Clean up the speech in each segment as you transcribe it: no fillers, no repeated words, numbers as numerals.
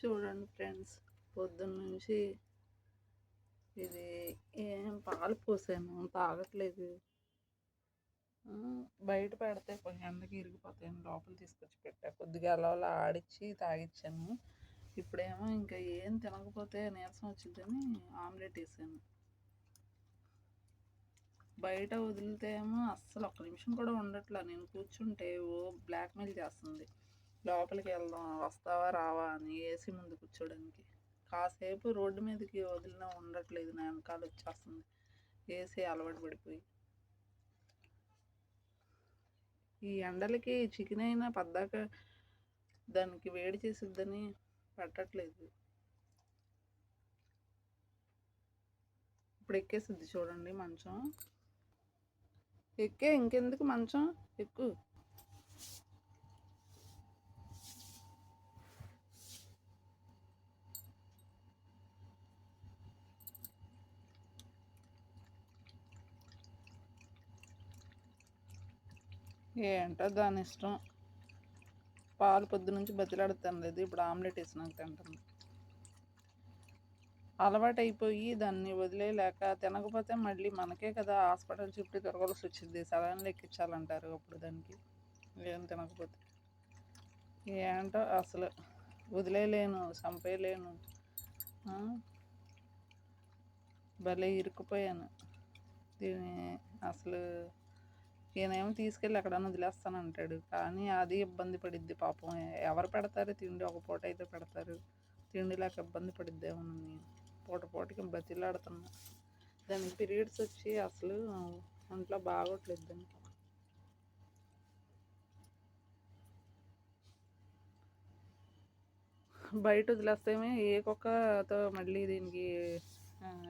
చూడండి ఫ్రెండ్స్, పొద్దున్నుంచి ఇది ఏం పాలు పోసాను తాగట్లేదు. బయట పెడితే కొంచెం ఎండకి ఇరిగిపోతాయని లోపల తీసుకొచ్చి పెట్టా. కొద్దిగా అలా ఆడిచ్చి తాగిచ్చాను. ఇప్పుడేమో ఇంకా ఏం తినకపోతే నీరసం వచ్చిందని ఆమ్లెట్ వేసాను. బయట వదిలితే ఏమో అస్సలు ఒక్క నిమిషం కూడా ఉండట్లా. నేను కూర్చుంటే ఓ బ్లాక్మెయిల్ చేస్తుంది, లోపలికి వెళ్దాం వస్తావా రావా అని ఏసీ ముందు కూర్చోడానికి. కాసేపు రోడ్డు మీదకి వదిలినా ఉండట్లేదు, నా వెనకాల వచ్చేస్తుంది ఏసీ అలవాటు పడిపోయి. ఈ ఎండలకి చికెన్ అయినా పద్దాక దానికి వేడి చేసిద్దని పెట్టట్లేదు. ఇప్పుడు ఎక్కేసిద్ది చూడండి మంచం. ఎక్కే, ఇంకెందుకు మంచం ఎక్కువ. ఏంటో దాని ఇష్టం. పాలు పొద్దు నుంచి బతిలాడుతాను లేదు, ఇప్పుడు ఆమ్లెట్ వేసినాక తింటుంది. అలవాటు అయిపోయి దాన్ని వదిలేయలేక తినకపోతే మళ్ళీ మనకే కదా హాస్పిటల్ చుట్టూ తిరగాల్సి వచ్చింది. సడన్గా ఎక్కించాలంటారు అప్పుడు దానికి ఏం తినకపోతే. ఏంటో అసలు వదిలేయలేను, చంపేయలేను. భలే ఇరుక్కుపోయాను దీన్ని. అసలు ఈయనేమో తీసుకెళ్ళి ఎక్కడన్నా వదిలేస్తానంటాడు, కానీ అది ఇబ్బంది పడిద్ది పాపం. ఎవరు పెడతారు తిండి? ఒక పూట అయితే పెడతారు, తిండి లేక ఇబ్బంది పడిద్దేమోనని పూటకి బతిలాడుతున్నా. దానికి పీరియడ్స్ వచ్చి అసలు ఒంట్లో బాగోట్లేదు దానికి. బయట వదిలేస్తేమే ఏ కుక్కతో మళ్ళీ దీనికి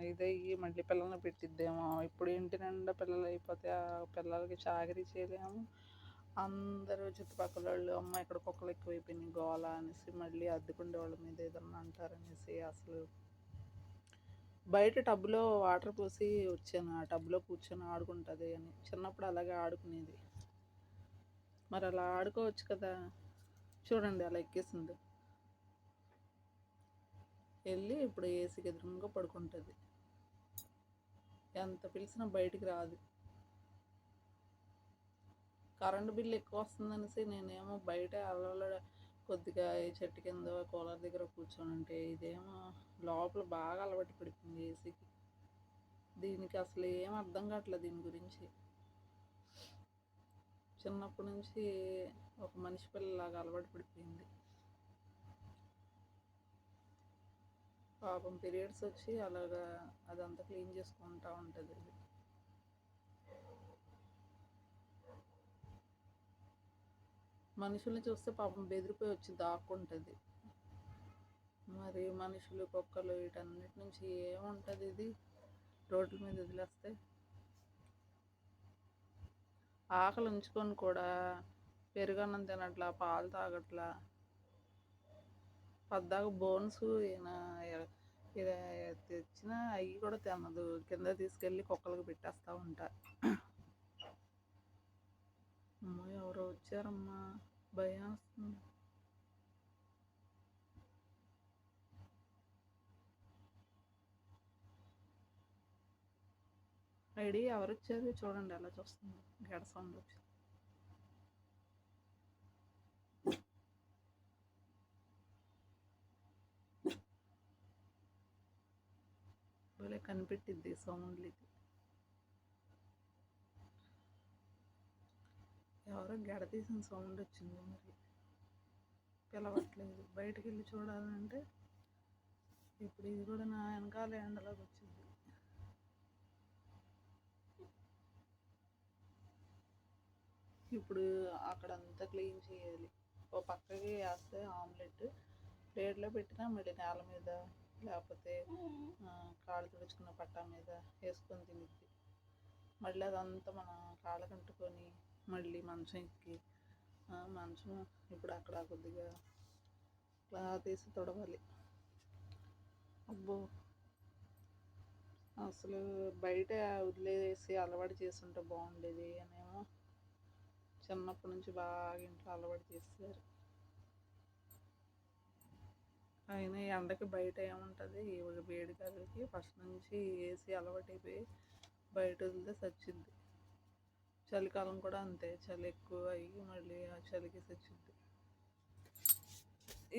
ఇదయ్యి మళ్ళీ పిల్లల్ని పెట్టిద్దేమో. ఇప్పుడు ఇంటి నిండా పిల్లలు అయిపోతే ఆ పిల్లలకి చాకరీ చేయలేము. అందరూ చుట్టుపక్కల వాళ్ళు అమ్మ ఇక్కడ కుక్కలు ఎక్కువైపోయినాయి గోల అనేసి మళ్ళీ అద్దెకుండే వాళ్ళ మీద ఏదన్నా అంటారనేసి అసలు బయట టబ్లో వాటర్ పోసి వచ్చాను. ఆ టబ్లో కూర్చొని ఆడుకుంటుంది అని. చిన్నప్పుడు అలాగే ఆడుకునేది, మరి అలా ఆడుకోవచ్చు కదా. చూడండి అలా ఎక్కేసింది. వెళ్ళి ఇప్పుడు ఏసీకి ఎదురుగా పడుకుంటుంది. ఎంత పిలిచినా బయటికి రాదు. కరెంటు బిల్లు ఎక్కువ వస్తుందనేసి నేనేమో బయట అలవాళ్ళ కొద్దిగా ఈ చెట్టు కింద కూలర్ దగ్గర కూర్చొని ఇదేమో లోపల బాగా అలవాటు పడిపోయింది ఏసీకి. దీనికి అసలు ఏం అర్థం కావట్లేదు దీని గురించి. చిన్నప్పటి నుంచి ఒక మనిషి పిల్లలాగా అలవాటు పడిపోయింది పాపం. పీరియడ్స్ వచ్చి అలాగా అదంతా క్లీన్ చేసుకుంటూ ఉంటుంది. మనుషుల్ని చూస్తే పాపం బెదిరిపోయి వచ్చి దాక్కుంటుంది. మరి మనుషులు కుక్కలు వీటన్నిటి నుంచి ఏముంటుంది ఇది రోడ్ల మీద వదిలేస్తే. ఆకలి ఉంచుకొని కూడా పెరుగన్నం తినట్లా, పాలు తాగట్లా. పద్దాక బోన్స్ తెచ్చిన అవి కూడా తినదు. కింద తీసుకెళ్ళి కుక్కలకు పెట్టేస్తూ ఉంటా. అమ్మో ఎవరో వచ్చారమ్మా, భయం వస్తుంది. ఐడి ఎవరు వచ్చారు చూడండి ఎలా చూస్తుంది. గడ సౌండ్ వచ్చి భలే కనిపెట్టిద్ది సౌండ్లు. ఇది ఎవరో గడ తీసిన సౌండ్ వచ్చింది. మరి పిలవట్లేదు, బయటకు వెళ్ళి చూడాలంటే ఇప్పుడు ఇది కూడా నా వెనకాల ఎండలోకి వచ్చింది. ఇప్పుడు అక్కడంతా క్లీన్ చేయాలి. ఓ పక్కకి వేస్తే ఆమ్లెట్ ప్లేట్లో పెట్టినా మళ్ళీ నేల మీద లేకపోతే కాళ్ళు తుడుచుకున్న పట్టా మీద వేసుకొని తినిద్ది. మళ్ళీ అదంతా మన కాళ్ళకు అంటుకొని మళ్ళీ మంచం ఎక్కి మంచం ఇప్పుడు అక్కడ కొద్దిగా క్లాత్ తీసి తొడవాలి. అబ్బో అసలు బయట వదిలేసి అలవాటు చేస్తుంటే బాగుండేది అనేమో చిన్నప్పటి నుంచి బాగా ఇంట్లో అలవాటు చేస్తారు. అయినా ఎండకి బయట ఏముంటుంది, వేడి గాలికి ఫస్ట్ నుంచి ఏసీ అలవాటైపోయి బయట వదిలితే చచ్చిద్ది. చలికాలం కూడా అంతే, చలి ఎక్కువ అయ్యి మళ్ళీ ఆ చలికి చచ్చిద్ది.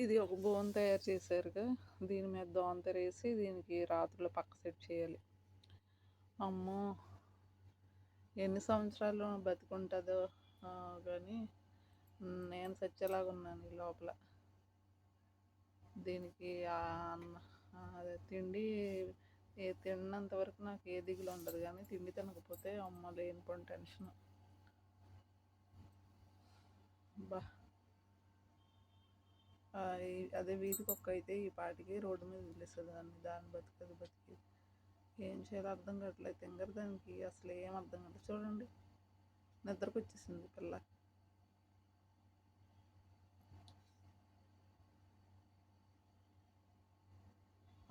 ఇది ఒక బోన్ తయారు చేశారుగా, దీని మీద దోంతరేసి దీనికి రాత్రులు పక్క సెట్ చేయాలి. అమ్మో ఎన్ని సంవత్సరాలు బతికుంటుందో కానీ నేను చచ్చేలాగా ఉన్నాను ఈ లోపల. దీనికి అదే తిండి తిన్నంత వరకు నాకు ఏ దిగులు ఉండదు, కానీ తిండి తినకపోతే అమ్మ లేనిపోని టెన్షన్. బా అదే వీధి కుక్క అయితే ఈ పాటికి రోడ్డు మీద వదిలేస్తుంది దాన్ని బతికి ఏం చేయాలో అర్థం కావట్లేదు. తింగర దానికి అసలు ఏం అర్థం కావట్లేదు. చూడండి నిద్రకు వచ్చేసింది పిల్ల.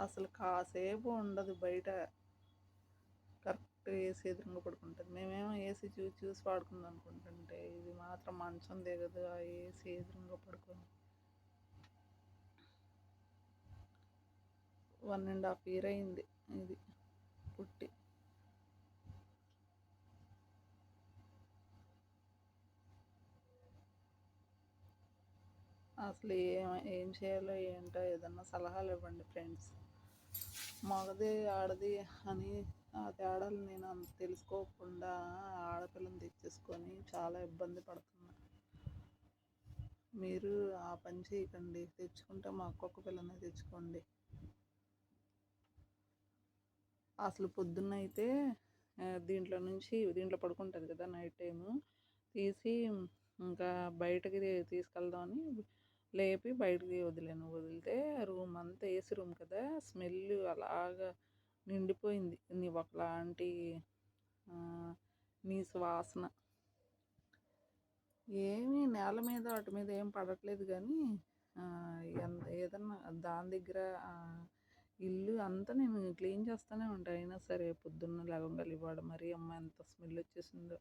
అసలు కాసేపు ఉండదు బయట, కరెక్ట్ ఏసీ ఎదురుగా పడుకుంటుంది. మేమేమో ఏసీ చూసి చూసి వాడుకుందాం అనుకుంటుంటే ఇది మాత్రం మంచం దిగదు, ఆ ఏసీ ఎదురుగా పడుకొని. 1.5 year అయింది ఇది పుట్టి. అసలు ఏం చేయాలో ఏంటో ఏదన్నా సలహాలు ఇవ్వండి ఫ్రెండ్స్. మగది ఆడది అని ఆ తేడాలు నేను అంత తెలుసుకోకుండా ఆడపిల్లని తెచ్చేసుకొని చాలా ఇబ్బంది పడుతున్నా. మీరు ఆ పని చేయకండి, తెచ్చుకుంటే మా ఒక్కొక్క పిల్లని తెచ్చుకోండి. అసలు పొద్దున్నైతే దీంట్లో పడుకుంటుంది కదా నైట్ టైము, తీసి ఇంకా బయటకి తీసుకెళ్దామని లేపి బయటకి వదిలితే రూమ్ అంతా ఏసీ రూమ్ కదా, స్మెల్ అలాగా నిండిపోయింది. ఒకలాంటి నీసు వాసన. ఏమీ నేల మీద వాటి మీద ఏం పడట్లేదు, కానీ ఏదన్నా దాని దగ్గర ఇల్లు అంతా నేను క్లీన్ చేస్తూనే ఉంటాను. అయినా సరే పొద్దున్న లేవగానే ఇవాడ మరి అమ్మ ఎంత స్మెల్ వచ్చేసిందో.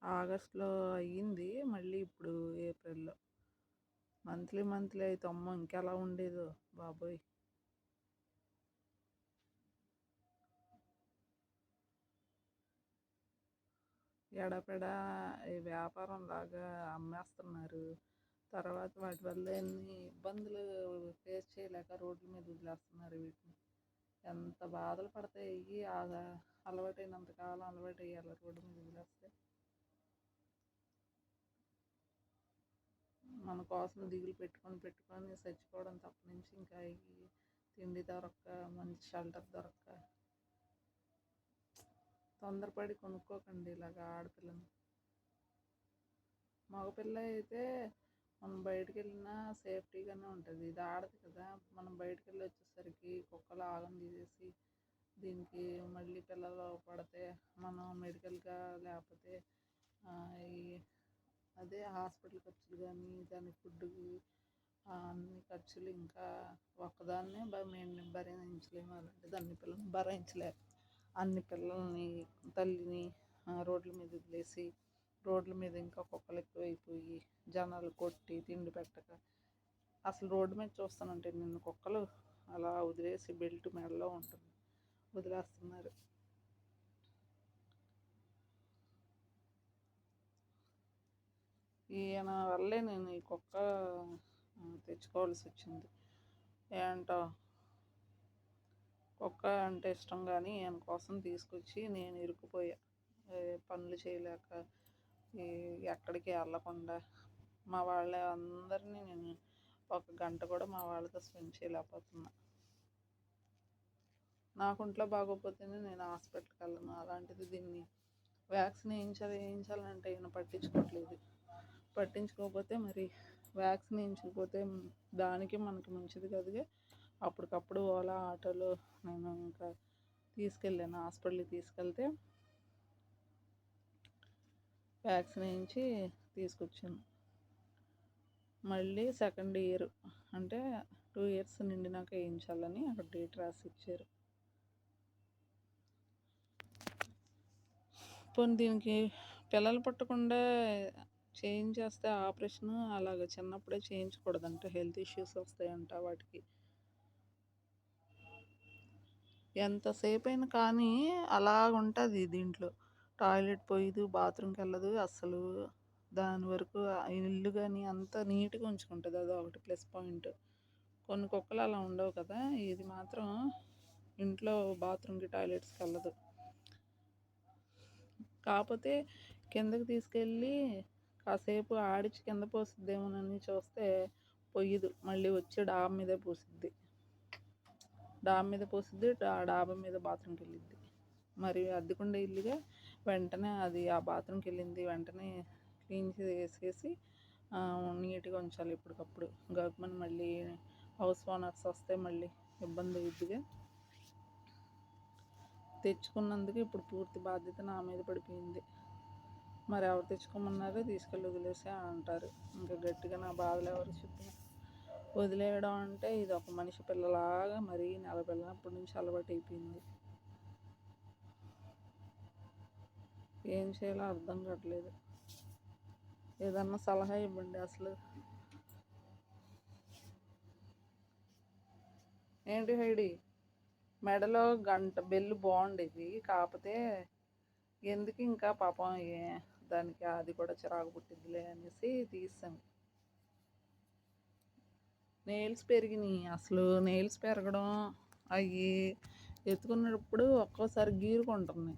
ఆగస్టులో అయ్యింది, మళ్ళీ ఇప్పుడు ఏప్రిల్లో. మంత్లీ అయితే అమ్మ ఇంకెలా ఉండేదో బాబోయ్. ఎడపెడా వ్యాపారం లాగా అమ్మేస్తున్నారు. తర్వాత వాటి వల్ల ఎన్ని ఇబ్బందులు ఫేస్ చేయలేక రోడ్ల మీద వదిలేస్తున్నారు వీటిని. ఎంత బాధలు పడతాయి ఇవి అలవాటైనంత కాలం అలవాటు అయ్యాలి రోడ్డు మీద వదిలేస్తే. మన కోసం దిగులు పెట్టుకొని చచ్చిపోవడం తప్ప నుంచి ఇంకా తిండి దొరక్క, మంచి షెల్టర్ దొరక్క. తొందరపడి కొనుక్కోకండి ఇలాగ ఆడపిల్లని. మగపిల్ల అయితే మనం బయటకు వెళ్ళినా సేఫ్టీగానే ఉంటుంది. ఇది ఆడదు కదా, మనం బయటకు వెళ్ళి వచ్చేసరికి కుక్కలు ఆగం తీసేసి దీనికి మళ్ళీ పిల్లలు పడితే మనం మెడికల్గా లేకపోతే అదే హాస్పిటల్ ఖర్చులు కానీ దాని ఫుడ్కి అన్ని ఖర్చులు, ఇంకా ఒక్కదాన్నే మేము భరించలేము. అలాంటిది అన్ని పిల్లల్ని భరించలేము. అన్ని పిల్లల్ని తల్లిని రోడ్ల మీద వదిలేసి రోడ్ల మీద ఇంకా కుక్కలు ఎక్కువైపోయి జనాలు కొట్టి తిండి పెట్టక అసలు రోడ్డు మీద చూస్తానంటే నిన్ను కుక్కలు అలా వదిలేసి బెల్ట్ మెడలో ఉంటుంది వదిలేస్తున్నారు. ఈయన వల్లే నేను ఈ కుక్క తెచ్చుకోవాల్సి వచ్చింది. ఏంటో కుక్క అంటే ఇష్టం, కానీ ఈయన కోసం తీసుకొచ్చి నేను ఇరుక్కుపోయా. పనులు చేయలేక ఎక్కడికి వెళ్ళకుండా మా వాళ్ళ అందరినీ నేను 1 గంట కూడా మా వాళ్ళతో స్పెండ్ చేయలేకపోతున్నా. నాకు ఒంట్లో బాగోకపోతేనే నేను హాస్పిటల్కి వెళ్ళను. అలాంటిది దీన్ని వ్యాక్సిన్ వేయించాలంటే ఈయన పట్టించుకోకపోతే మరి వ్యాక్సిన్ వేయించకపోతే దానికి మనకి మంచిది కదుగా. అప్పటికప్పుడు ఓలా ఆటోలో నేను ఇంకా తీసుకెళ్ళాను హాస్పిటల్కి. తీసుకెళ్తే వ్యాక్సిన్ వేయించి తీసుకొచ్చాను. మళ్ళీ 2nd year అంటే 2 years నిండినాక వేయించాలని అక్కడ డేట్ రాసి ఇచ్చారు. పోనీ దీనికి పిల్లలు పుట్టకుండా చేయించేస్తే ఆపరేషన్ అలాగ చిన్నప్పుడే చేయించకూడదంట. హెల్త్ ఇష్యూస్ వస్తాయంట వాటికి. ఎంతసేపైనా కానీ అలాగుంటది దీంట్లో. టాయిలెట్ పోయదు, బాత్రూమ్‌కి వెళ్ళదు అస్సలు. దాని వరకు ఇల్లు గాని అంతా నీట్‌గా ఉంచుకుంటది. అదొకటి ప్లస్ పాయింట్. కొన్ని కుక్కలు అలా ఉండవు కదా! ఇది మాత్రం ఇంట్లో బాత్రూమ్‌కి, టాయిలెట్స్‌కి వెళ్ళదు. కాపోతే కిందకి తీసుకెళ్ళి కాసేపు ఆడిచ్చి కింద పోసిద్దేమోనని చూస్తే పొయ్యదు. మళ్ళీ వచ్చి డాబా మీదే పోసిద్ది. డాబా మీద పోసిద్ది. డాబా మీద బాత్రూమ్‌కి వెళ్ళిద్ది. మరి అద్దెకుండే ఇల్లుగా వెంటనే అది ఆ బాత్రూమ్‌కి వెళ్ళింది వెంటనే క్లీన్ చేసేసి నీట్‌గా ఉంచాలి ఎప్పటికప్పుడు. గబుక్కుమని మళ్ళీ హౌస్ ఓనర్స్ వస్తే మళ్ళీ ఇబ్బంది అయ్యిద్దిగా. తెచ్చుకున్నందుకు ఇప్పుడు పూర్తి బాధ్యత నా మీద పడిపోయింది. మరి ఎవరు తెచ్చుకోమన్నారో తీసుకెళ్ళి వదిలేసా అంటారు. ఇంకా గట్టిగా నా బాధలు ఎవరు చెప్పిన వదిలేయడం అంటే ఇది ఒక మనిషి పిల్లలాగా మరీ నెల పిల్లనప్పటి నుంచి అలవాటు అయిపోయింది. ఏం చేయాలో అర్థం కావట్లేదు. ఏదన్నా సలహా ఇవ్వండి అసలు. ఏంటి హైడి మెడలో గంట బెల్లు బాగుండేది, కాకపోతే ఎందుకు ఇంకా పాపం దానికి అది కూడా చిరాకు పుట్టిద్దిలే అనేసి తీసాను. నెయిల్స్ పెరిగినాయి. అసలు నెయిల్స్ పెరగడం అవి ఎత్తుకున్నప్పుడు ఒక్కోసారి గీరుకుంటుంది.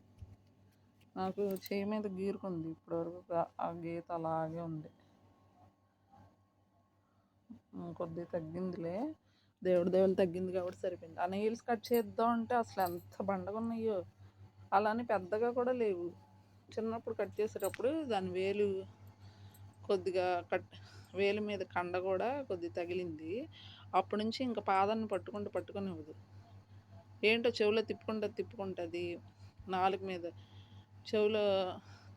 నాకు చేయి మీద గీరుకుంది ఇప్పటివరకు. ఆ గీత అలాగే ఉంది. కొద్దిగా తగ్గిందిలే, దేవుడి దేవులు తగ్గింది కాబట్టి సరిపోయింది. ఆ నెయిల్స్ కట్ చేద్దాం అంటే అసలు ఎంత బండగా ఉన్నాయో. అలానే పెద్దగా కూడా లేవు. చిన్నప్పుడు కట్ చేసేటప్పుడు దాని వేలు కొద్దిగా వేలు మీద కండ కూడా కొద్దిగా తగిలింది. అప్పటి నుంచి ఇంకా పాదాన్ని పట్టుకొని ఏంటో చెవిలో తిప్పుకుంటుంది. నాలుగు మీద చెవిలో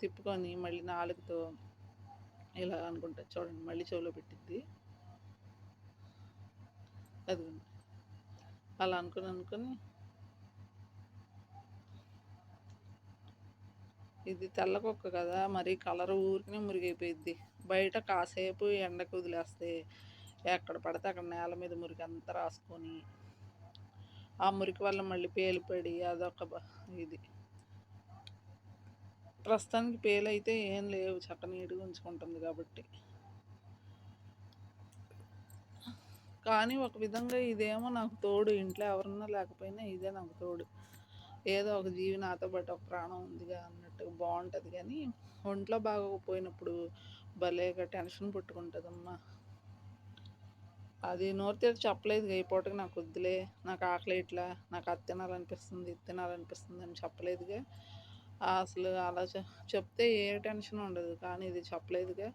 తిప్పుకొని మళ్ళీ నాలుగుతో ఇలా అనుకుంటుంది చూడండి, మళ్ళీ చెవిలో పెట్టిద్ది. అది అలా అనుకుని ఇది తెల్ల కుక్క కదా, మరి కలర్ ఊరికనే మురిగైపోయిద్ది. బయట కాసేపు ఎండకు వదిలేస్తే ఎక్కడ పడితే అక్కడ నేల మీద మురికి అంతా రాసుకొని ఆ మురికి వల్ల మళ్ళీ పేలిపడి అదొక ఇది. ప్రస్తుతానికి పేలైతే ఏం లేవు, చక్క నీట్గా ఉంచుకుంటుంది కాబట్టి. కానీ ఒక విధంగా ఇదేమో నాకు తోడు. ఇంట్లో ఎవరన్నా లేకపోయినా ఇదే నాకు తోడు. ఏదో ఒక జీవి నాతో పాటు ఒక ప్రాణం ఉందిగా అన్నట్టుగా బాగుంటుంది. కానీ ఒంట్లో బాగోకపోయినప్పుడు భలేగా టెన్షన్ పుట్టుకుంటుందమ్మా. అది నోరు తెరిచి చెప్పలేదు ఈ పూటకి నాకు వద్దులే, నాకు ఆకలి ఇట్లా, నాకు అది తినాలనిపిస్తుంది, ఇది తినాలనిపిస్తుంది అని చెప్పలేదుగా. అసలు అలా చెప్తే ఏ టెన్షన్ ఉండదు, కానీ ఇది చెప్పలేదుగా.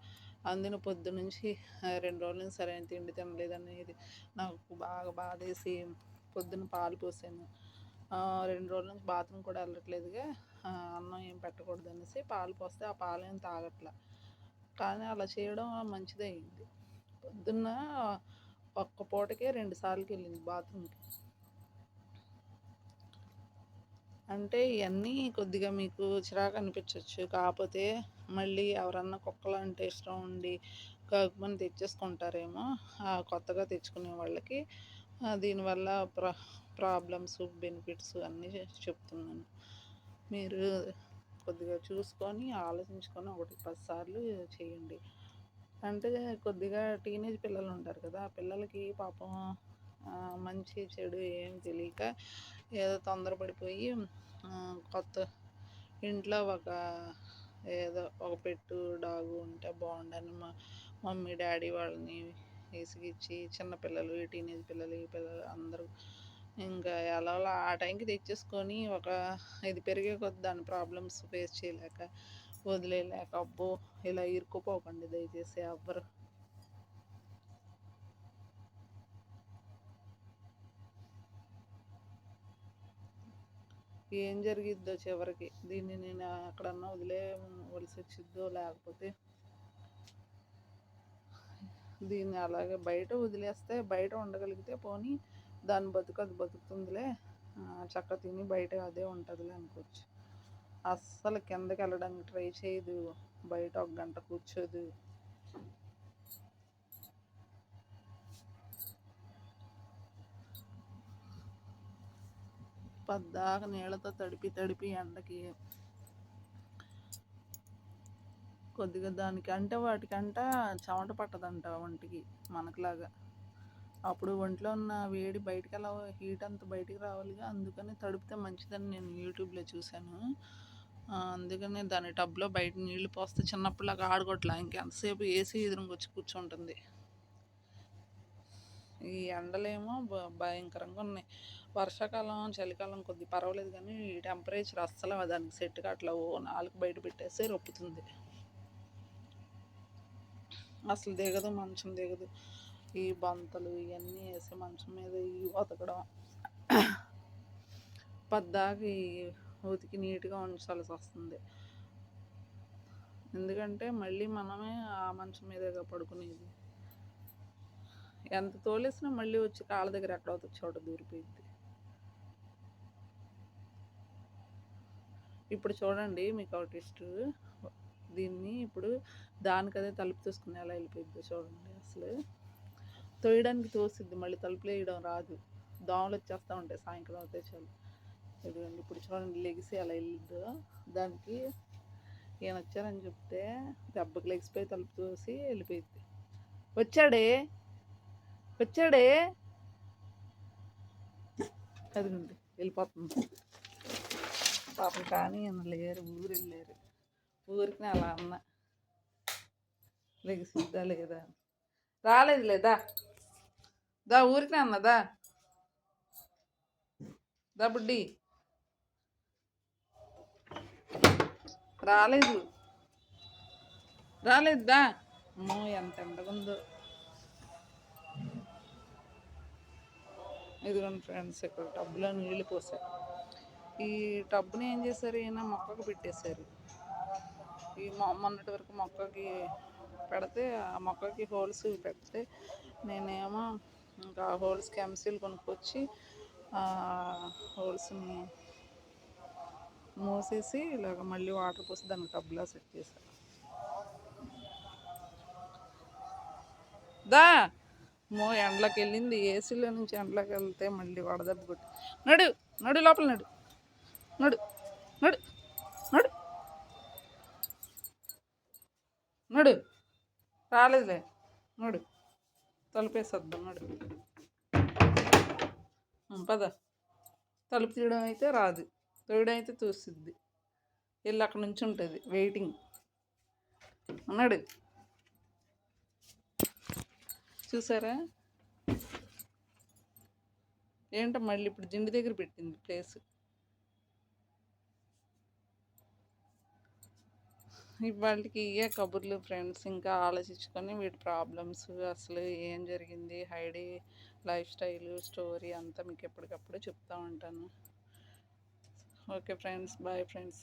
అందిన పొద్దు నుంచి 2 రోజుల నుంచి సరైన తిండి తినలేదనేది నాకు బాగా బాధేసి పొద్దున్న పాలు పోసాను. 2 రోజుల నుంచి బాత్రూమ్ కూడా వెళ్ళట్లేదుగా. అన్నం ఏం పెట్టకూడదు అనేసి పాలు పోస్తే ఆ పాలేం తాగట్లా. కానీ అలా చేయడం మంచిదే అయింది. పొద్దున్న ఒక్క పూటకే 2 సార్లకి వెళ్ళింది బాత్రూమ్కి. అంటే ఇవన్నీ కొద్దిగా మీకు చిరాకు అనిపించవచ్చు, కాకపోతే మళ్ళీ ఎవరన్నా కుక్కలు అంటే ఇష్టం ఉండి గబుక్కుమని తెచ్చేసుకుంటారేమో కొత్తగా తెచ్చుకునే వాళ్ళకి. దీనివల్ల ప్రాబ్లమ్స్ బెనిఫిట్స్ అన్నీ చెప్తున్నాను. మీరు కొద్దిగా చూసుకొని ఆలోచించుకొని 10 సార్లు చేయండి. అంటే కొద్దిగా టీనేజ్ పిల్లలు ఉంటారు కదా, ఆ పిల్లలకి పాపం మంచి చెడు ఏం తెలియక ఏదో తొందరపడిపోయి కొత్త ఇంట్లో ఏదో ఒక పెట్టు డాగు ఉంటే బాగుండని మా మమ్మీ డాడీ వాళ్ళని విసిగిచ్చి చిన్నపిల్లలు, ఈ టీనేజ్ పిల్లలు, ఈ పిల్లలు అందరూ ఇంకా ఎలా ఆ టైంకి తెచ్చేసుకొని ఇది పెరిగే కొద్ది దాని ప్రాబ్లమ్స్ ఫేస్ చేయలేక వదిలేయలేక అబ్బో ఇలా ఇరుక్కుపోకండి దయచేసి ఎవ్వరు. ఏం జరిగిద్దో చివరికి దీన్ని నేను ఎక్కడన్నా వదిలేవలసి వచ్చిద్దో, లేకపోతే దీన్ని అలాగే బయట వదిలేస్తే బయట ఉండగలిగితే పోనీ దాని బతుకు అది బతుకుతుందిలే, చక్క తిని బయట అదే ఉంటుందిలే అనుకోవచ్చు. అస్సలు కిందకి వెళ్ళడానికి ట్రై చేయదు. బయట ఒక గంట కూర్చోదు. పద్దాక నీళ్ళతో తడిపి ఎండకి కొద్దిగా దానికి అంటే వాటికంట చెమట పట్టదంట ఒంటికి మనకులాగా. అప్పుడు ఒంట్లో ఉన్న వేడి బయటికి ఎలా హీట్ అంతా బయటికి రావాలిగా, అందుకని తడిపితే మంచిదని నేను యూట్యూబ్లో చూశాను. అందుకని దాని టబ్లో బయట నీళ్లు పోస్తే చిన్నప్పుడులాగా ఆడుకోవట్లా, ఇంకెంతసేపు ఏసీ ఎదురుగా వచ్చి కూర్చుంటుంది. ఈ ఎండలేమో భయంకరంగా ఉన్నాయి. వర్షాకాలం చలికాలం కొద్ది పర్వాలేదు, కానీ ఈ టెంపరేచర్ అస్సలు దానికి సెట్ కావట్లా. నాలుగు బయట పెట్టేస్తే రొప్పుతుంది, అసలు దిగదు, మంచం దిగదు. ఈ బంతలు ఇవన్నీ వేసి మంచం మీద ఈ ఉతకడం, పద్దాకి ఉతికి నీట్గా ఉంచాల్సి వస్తుంది. ఎందుకంటే మళ్ళీ మనమే ఆ మంచం మీదగా పడుకునేది. ఎంత తోలేసినా మళ్ళీ వచ్చి కాళ్ళ దగ్గర ఎక్కడో చోట దూరిపోయింది. ఇప్పుడు చూడండి మీకు ఒక టెస్ట్. దీన్ని ఇప్పుడు దానికదే తలుపు తీసుకుని ఎలా వెళ్ళిపోయింది చూడండి. అసలు తోయడానికి తోసిద్ది, మళ్ళీ తలుపులు వేయడం రాదు. దోమలు వచ్చేస్తూ ఉంటాయి సాయంత్రం అయితే చాలు. ఇదిగోండి ఇప్పుడు చూడండి లెగిసి ఎలా వెళ్ళిద్దో. దానికి ఈయన వచ్చారని చెప్తే దెబ్బకి లెగిసిపోయి తలుపు తోసి వెళ్ళిపోయింది. వచ్చాడే అదిగోండి వెళ్ళిపోతుంది పాపం. కానీ ఈయన లేరు, ఊరు వెళ్ళారు. ఊరికి అలా అన్న లెగిసిద్దా లేదా, రాలేదు లేదా, దా ఊరికి అన్నదా, దా బుడ్డి రాలేదు దా. అమ్మో ఎంత ఎండగుందో. ఇదిగోండి ఫ్రెండ్స్, ఇక్కడ టబ్లో నీళ్ళు పోసారు. ఈ టబ్ని ఏం చేశారు, ఈయన మొక్కకు పెట్టేశారు. ఈ మొన్నటి వరకు మొక్కకి పెడితే ఆ మొక్కకి హోల్స్ పెడితే నేనేమో ఇంకా హోల్స్కి ఎంసీల్ కొనుక్కొచ్చి హోల్స్ని మూసేసి ఇలాగ మళ్ళీ వాటర్ పోసి దాన్ని టబ్లా సెట్ చేశాను. దా ఎండ్లోకి వెళ్ళింది, ఏసీలో నుంచి ఎండ్లోకి వెళ్తే మళ్ళీ వడదెబ్బ కొట్టి నడు లోపల నడు రాలేదులే, తలుపేసేద్దాం పద. తలుపు తీయడం అయితే రాదు, తోయడం అయితే తోసిద్ది. వెళ్ళి అక్కడ నుంచి ఉంటుంది వెయిటింగ్. చూసారా ఏంటో మళ్ళీ ఇప్పుడు జిండి దగ్గర పెట్టింది ప్లేస్. ఇవాళకి ఇవే కబుర్లు ఫ్రెండ్స్. ఇంకా ఆలోచించుకొని వీటి ప్రాబ్లమ్స్, అసలు ఏం జరిగింది, హైడీ లైఫ్ స్టైల్ స్టోరీ అంతా మీకు ఎప్పటికప్పుడు చెప్తూ ఉంటాను. Okay friends, bye friends.